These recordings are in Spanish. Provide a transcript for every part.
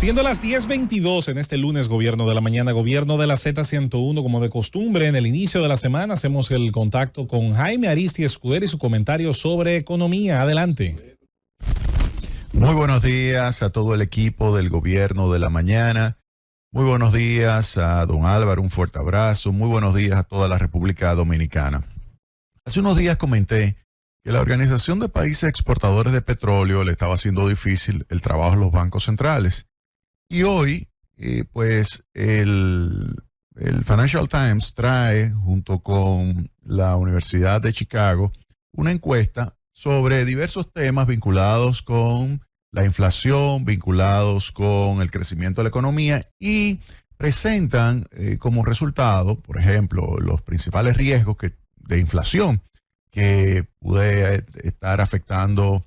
Siendo las 10:22 en este lunes, Gobierno de la Mañana, Gobierno de la Z101, como de costumbre, en el inicio de la semana hacemos el contacto con Jaime Aristi Escudero y su comentario sobre economía. Adelante. Muy buenos días a todo el equipo del Gobierno de la Mañana. Muy buenos días a don Álvaro, un fuerte abrazo. Muy buenos días a toda la República Dominicana. Hace unos días comenté que la Organización de Países Exportadores de Petróleo le estaba haciendo difícil el trabajo a los bancos centrales. Y hoy, el Financial Times trae, junto con la Universidad de Chicago, una encuesta sobre diversos temas vinculados con la inflación, vinculados con el crecimiento de la economía, y presentan como resultado, por ejemplo, los principales riesgos de inflación que puede estar afectando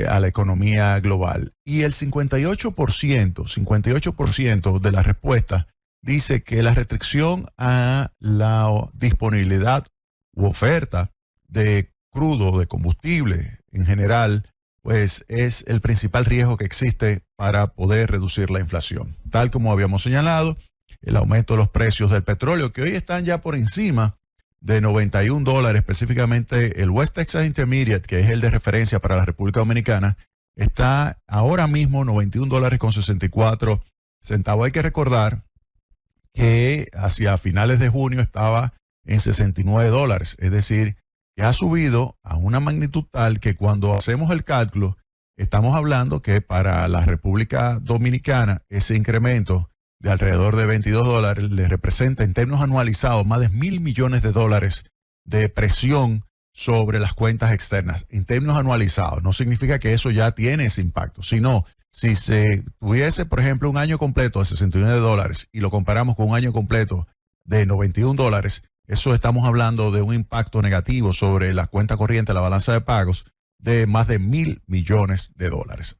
a la economía global. Y el 58% de las respuestas dice que la restricción a la disponibilidad u oferta de crudo, de combustible en general, pues es el principal riesgo que existe para poder reducir la inflación. Tal como habíamos señalado, el aumento de los precios del petróleo, que hoy están ya por encima de $91, específicamente el West Texas Intermediate, que es el de referencia para la República Dominicana, está ahora mismo $91.64. Hay que recordar que hacia finales de junio estaba en $69, es decir, que ha subido a una magnitud tal que cuando hacemos el cálculo, estamos hablando que para la República Dominicana ese incremento de alrededor de $22 le representa en términos anualizados más de $1,000 millones de presión sobre las cuentas externas. En términos anualizados, no significa que eso ya tiene ese impacto, sino si se tuviese, por ejemplo, un año completo de $69 y lo comparamos con un año completo de $91, eso estamos hablando de un impacto negativo sobre la cuenta corriente, la balanza de pagos, de más de $1,000 millones.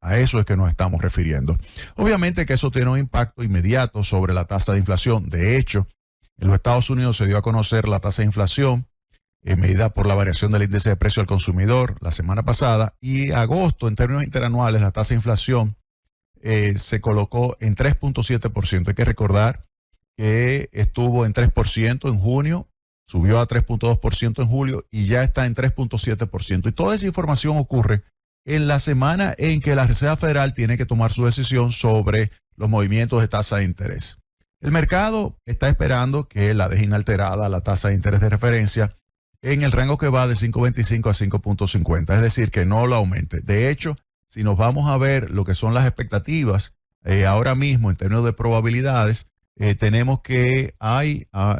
A eso es que nos estamos refiriendo. Obviamente que eso tiene un impacto inmediato sobre la tasa de inflación. De hecho, en los Estados Unidos se dio a conocer la tasa de inflación medida por la variación del índice de precio al consumidor la semana pasada, y agosto, en términos interanuales, la tasa de inflación se colocó en 3.7%. Hay que recordar que estuvo en 3% en junio, subió a 3.2% en julio y ya está en 3.7%. Y toda esa información ocurre en la semana en que la Reserva Federal tiene que tomar su decisión sobre los movimientos de tasa de interés. El mercado está esperando que la deje inalterada la tasa de interés de referencia en el rango que va de 5.25 a 5.50, es decir, que no lo aumente. De hecho, si nos vamos a ver lo que son las expectativas ahora mismo en términos de probabilidades, tenemos que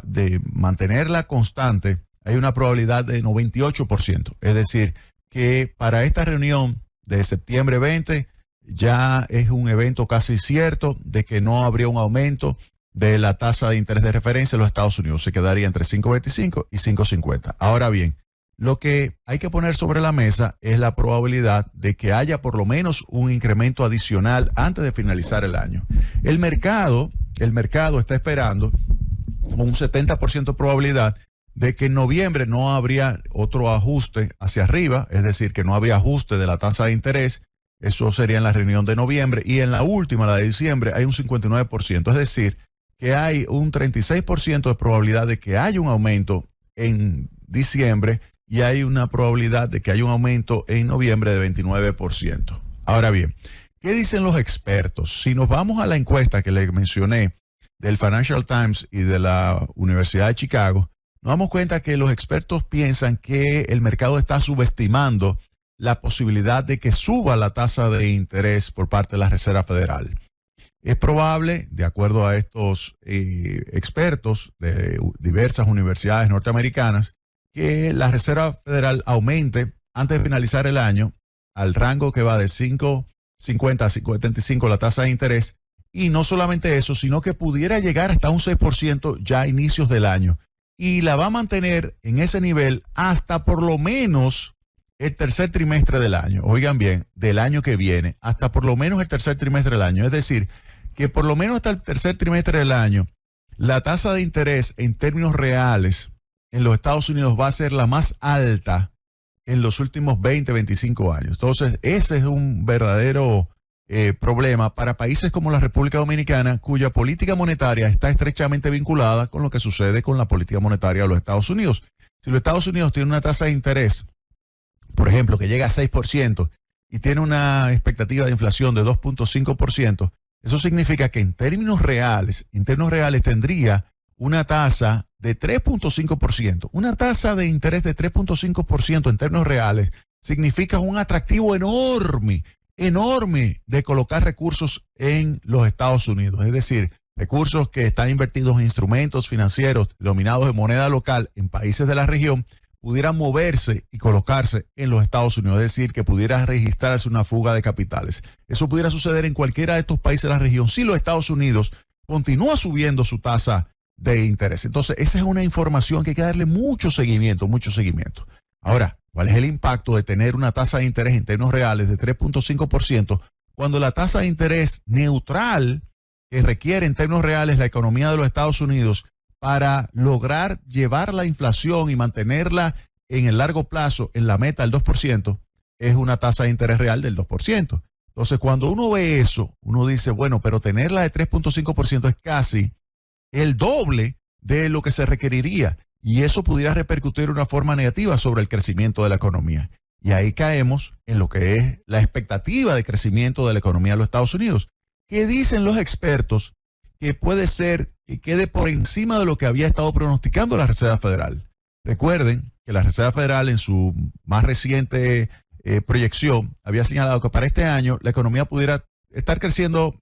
de mantenerla constante, hay una probabilidad de 98%. Es decir, que para esta reunión de septiembre 20 ya es un evento casi cierto de que no habría un aumento de la tasa de interés de referencia en los Estados Unidos. Se quedaría entre 5.25 y 5.50. Ahora bien, lo que hay que poner sobre la mesa es la probabilidad de que haya por lo menos un incremento adicional antes de finalizar el año. El mercado está esperando un 70% de probabilidad de que en noviembre no habría otro ajuste hacia arriba, es decir, que no habría ajuste de la tasa de interés. Eso sería en la reunión de noviembre, y en la última, la de diciembre, hay un 59%, es decir, que hay un 36% de probabilidad de que haya un aumento en diciembre y hay una probabilidad de que haya un aumento en noviembre de 29%. Ahora bien, ¿qué dicen los expertos? Si nos vamos a la encuesta que les mencioné del Financial Times y de la Universidad de Chicago, nos damos cuenta que los expertos piensan que el mercado está subestimando la posibilidad de que suba la tasa de interés por parte de la Reserva Federal. Es probable, de acuerdo a estos expertos de diversas universidades norteamericanas, que la Reserva Federal aumente antes de finalizar el año al rango que va de 5.50 a 5.75 la tasa de interés, y no solamente eso, sino que pudiera llegar hasta un 6% ya a inicios del año, y la va a mantener en ese nivel hasta por lo menos el tercer trimestre del año. Oigan bien, del año que viene, hasta por lo menos el tercer trimestre del año. Es decir, que por lo menos hasta el tercer trimestre del año, la tasa de interés en términos reales en los Estados Unidos va a ser la más alta en los últimos 20, 25 años. Entonces, ese es un verdadero problema para países como la República Dominicana, cuya política monetaria está estrechamente vinculada con lo que sucede con la política monetaria de los Estados Unidos. Si los Estados Unidos tienen una tasa de interés, por ejemplo, que llega a 6% y tiene una expectativa de inflación de 2.5%, eso significa que en términos reales tendría una tasa de 3.5%. Una tasa de interés de 3.5% en términos reales significa un atractivo enorme de colocar recursos en los Estados Unidos. Es decir, recursos que están invertidos en instrumentos financieros dominados de moneda local en países de la región pudieran moverse y colocarse en los Estados Unidos. Es decir, que pudiera registrarse una fuga de capitales. Eso pudiera suceder en cualquiera de estos países de la región si los Estados Unidos continúa subiendo su tasa de interés. Entonces, esa es una información que hay que darle mucho seguimiento. Ahora, ¿cuál es el impacto de tener una tasa de interés en términos reales de 3.5% cuando la tasa de interés neutral que requiere en términos reales la economía de los Estados Unidos para lograr llevar la inflación y mantenerla en el largo plazo en la meta del 2%, es una tasa de interés real del 2%? Entonces, cuando uno ve eso, uno dice, bueno, pero tenerla de 3.5% es casi el doble de lo que se requeriría. Y eso pudiera repercutir de una forma negativa sobre el crecimiento de la economía. Y ahí caemos en lo que es la expectativa de crecimiento de la economía de los Estados Unidos. ¿Qué dicen los expertos? Que puede ser que quede por encima de lo que había estado pronosticando la Reserva Federal. Recuerden que la Reserva Federal en su más reciente proyección había señalado que para este año la economía pudiera estar creciendo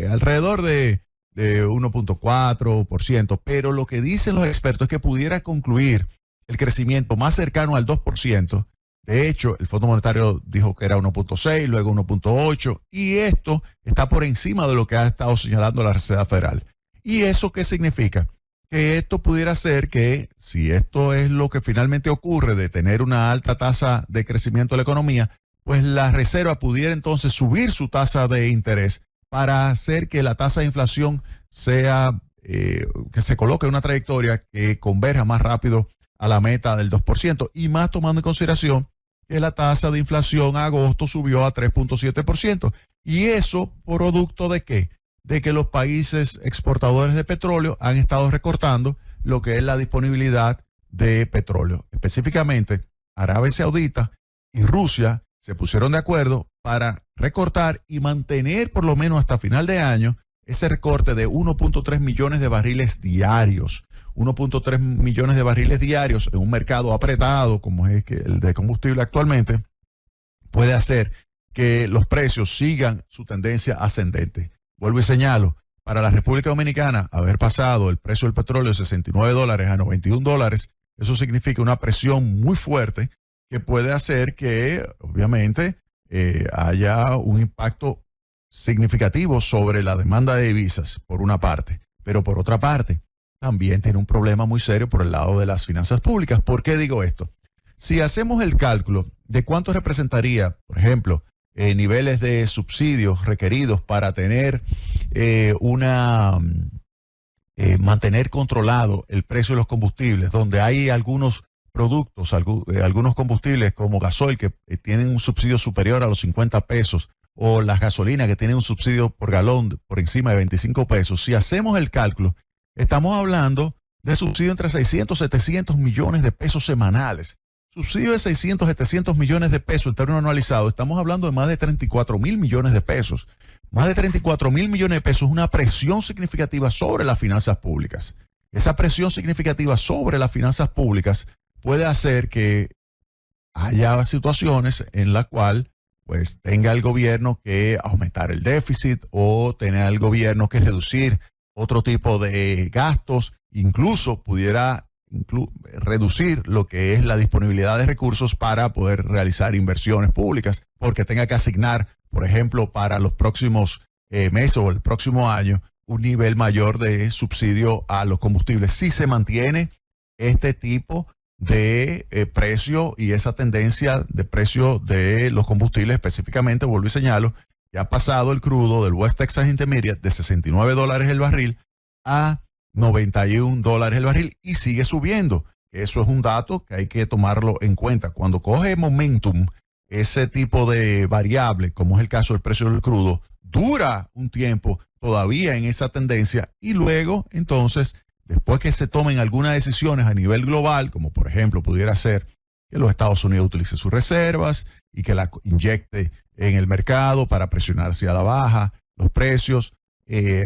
alrededor de 1.4%, pero lo que dicen los expertos es que pudiera concluir el crecimiento más cercano al 2%. De hecho, el Fondo Monetario dijo que era 1.6, luego 1.8, y esto está por encima de lo que ha estado señalando la Reserva Federal. ¿Y eso qué significa? Que esto pudiera ser que, si esto es lo que finalmente ocurre de tener una alta tasa de crecimiento de la economía, pues la Reserva pudiera entonces subir su tasa de interés para hacer que la tasa de inflación sea, que se coloque en una trayectoria que converja más rápido a la meta del 2%, y más tomando en consideración que la tasa de inflación a agosto subió a 3.7%. ¿Y eso producto de qué? De que los países exportadores de petróleo han estado recortando lo que es la disponibilidad de petróleo. Específicamente, Arabia Saudita y Rusia se pusieron de acuerdo para recortar y mantener por lo menos hasta final de año ese recorte de 1.3 millones de barriles diarios. 1.3 millones de barriles diarios en un mercado apretado como es el de combustible actualmente puede hacer que los precios sigan su tendencia ascendente. Vuelvo y señalo, para la República Dominicana haber pasado el precio del petróleo de $69 a $91, eso significa una presión muy fuerte que puede hacer que obviamente haya un impacto significativo sobre la demanda de divisas, por una parte, pero por otra parte también tiene un problema muy serio por el lado de las finanzas públicas. ¿Por qué digo esto? Si hacemos el cálculo de cuánto representaría, por ejemplo, niveles de subsidios requeridos para tener mantener controlado el precio de los combustibles, donde hay algunos productos, algunos combustibles como gasoil que tienen un subsidio superior a los 50 pesos, o las gasolinas que tienen un subsidio por galón por encima de 25 pesos. Si hacemos el cálculo, estamos hablando de subsidio entre 600 y 700 millones de pesos semanales. Subsidio de 600, 700 millones de pesos en términos anualizados. Estamos hablando de más de 34 mil millones de pesos. Más de 34 mil millones de pesos es una presión significativa sobre las finanzas públicas. Esa presión significativa sobre las finanzas públicas puede hacer que haya situaciones en la cual pues tenga el gobierno que aumentar el déficit o tener el gobierno que reducir otro tipo de gastos, incluso pudiera reducir lo que es la disponibilidad de recursos para poder realizar inversiones públicas, porque tenga que asignar, por ejemplo, para los próximos meses o el próximo año, un nivel mayor de subsidio a los combustibles. Si se mantiene este tipo de precio y esa tendencia de precio de los combustibles, específicamente, vuelvo y señalo, que ha pasado el crudo del West Texas Intermediate de $69 el barril a $91 el barril y sigue subiendo. Eso es un dato que hay que tomarlo en cuenta. Cuando coge momentum ese tipo de variable, como es el caso del precio del crudo, dura un tiempo todavía en esa tendencia y luego, entonces, después que se tomen algunas decisiones a nivel global, como por ejemplo pudiera ser que los Estados Unidos utilice sus reservas y que la inyecte en el mercado para presionar hacia la baja los precios,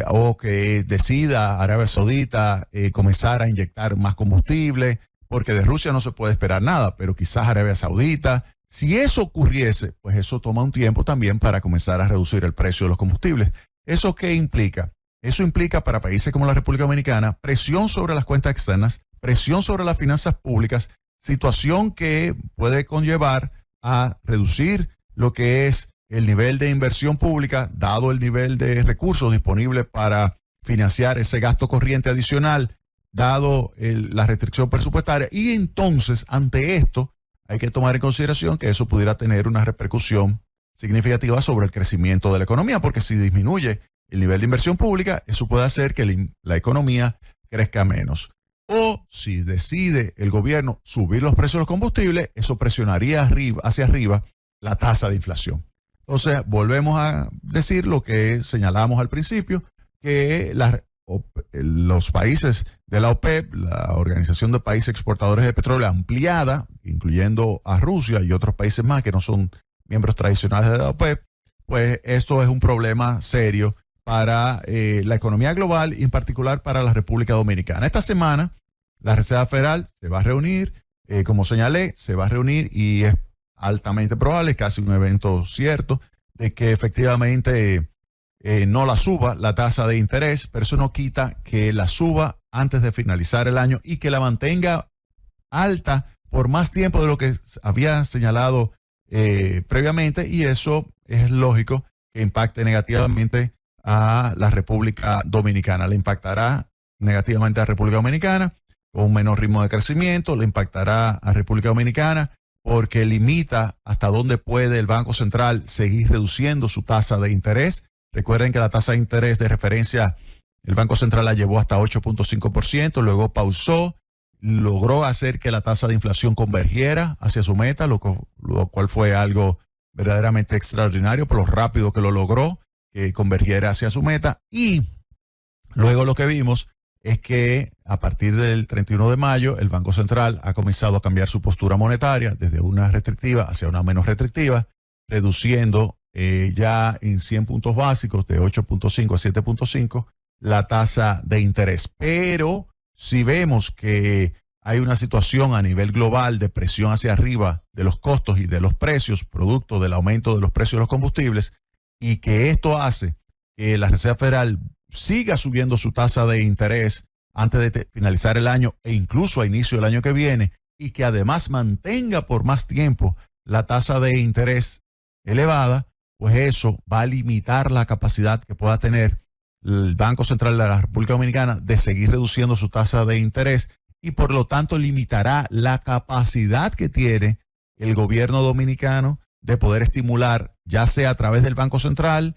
o que decida Arabia Saudita comenzar a inyectar más combustible, porque de Rusia no se puede esperar nada, pero quizás Arabia Saudita. Si eso ocurriese, pues eso toma un tiempo también para comenzar a reducir el precio de los combustibles. ¿Eso qué implica? Eso implica para países como la República Dominicana presión sobre las cuentas externas, presión sobre las finanzas públicas, situación que puede conllevar a reducir lo que es el nivel de inversión pública, dado el nivel de recursos disponibles para financiar ese gasto corriente adicional, dado la restricción presupuestaria. Y entonces, ante esto, hay que tomar en consideración que eso pudiera tener una repercusión significativa sobre el crecimiento de la economía, porque si disminuye el nivel de inversión pública, eso puede hacer que la economía crezca menos. O si decide el gobierno subir los precios de los combustibles, eso presionaría hacia arriba la tasa de inflación. Entonces, volvemos a decir lo que señalábamos al principio, que los países de la OPEP, la Organización de Países Exportadores de Petróleo ampliada, incluyendo a Rusia y otros países más que no son miembros tradicionales de la OPEP, pues esto es un problema serio para la economía global y en particular para la República Dominicana. Esta semana la Reserva Federal se va a reunir, como señalé, se va a reunir y es altamente probable, casi un evento cierto, de que efectivamente no la suba la tasa de interés, pero eso no quita que la suba antes de finalizar el año y que la mantenga alta por más tiempo de lo que había señalado previamente, y eso es lógico que impacte negativamente a la República Dominicana. Le impactará negativamente a la República Dominicana con un menor ritmo de crecimiento, le impactará a República Dominicana porque limita hasta dónde puede el Banco Central seguir reduciendo su tasa de interés. Recuerden que la tasa de interés de referencia, el Banco Central la llevó hasta 8.5%, luego pausó, logró hacer que la tasa de inflación convergiera hacia su meta, lo cual fue algo verdaderamente extraordinario por lo rápido que lo logró, que convergiera hacia su meta. Y luego lo que vimos es que a partir del 31 de mayo el Banco Central ha comenzado a cambiar su postura monetaria desde una restrictiva hacia una menos restrictiva, reduciendo ya en 100 puntos básicos de 8.5 a 7.5 la tasa de interés. Pero si vemos que hay una situación a nivel global de presión hacia arriba de los costos y de los precios, producto del aumento de los precios de los combustibles, y que esto hace que la Reserva Federal siga subiendo su tasa de interés antes de finalizar el año e incluso a inicio del año que viene, y que además mantenga por más tiempo la tasa de interés elevada, pues eso va a limitar la capacidad que pueda tener el Banco Central de la República Dominicana de seguir reduciendo su tasa de interés y por lo tanto limitará la capacidad que tiene el gobierno dominicano de poder estimular, ya sea a través del Banco Central,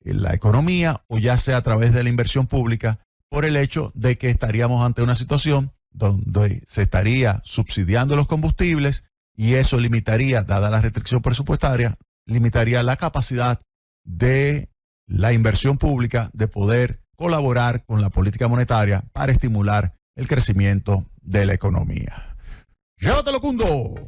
la economía, o ya sea a través de la inversión pública, por el hecho de que estaríamos ante una situación donde se estaría subsidiando los combustibles y eso limitaría, dada la restricción presupuestaria, limitaría la capacidad de la inversión pública de poder colaborar con la política monetaria para estimular el crecimiento de la economía. ¡Llévatelo, Cundo!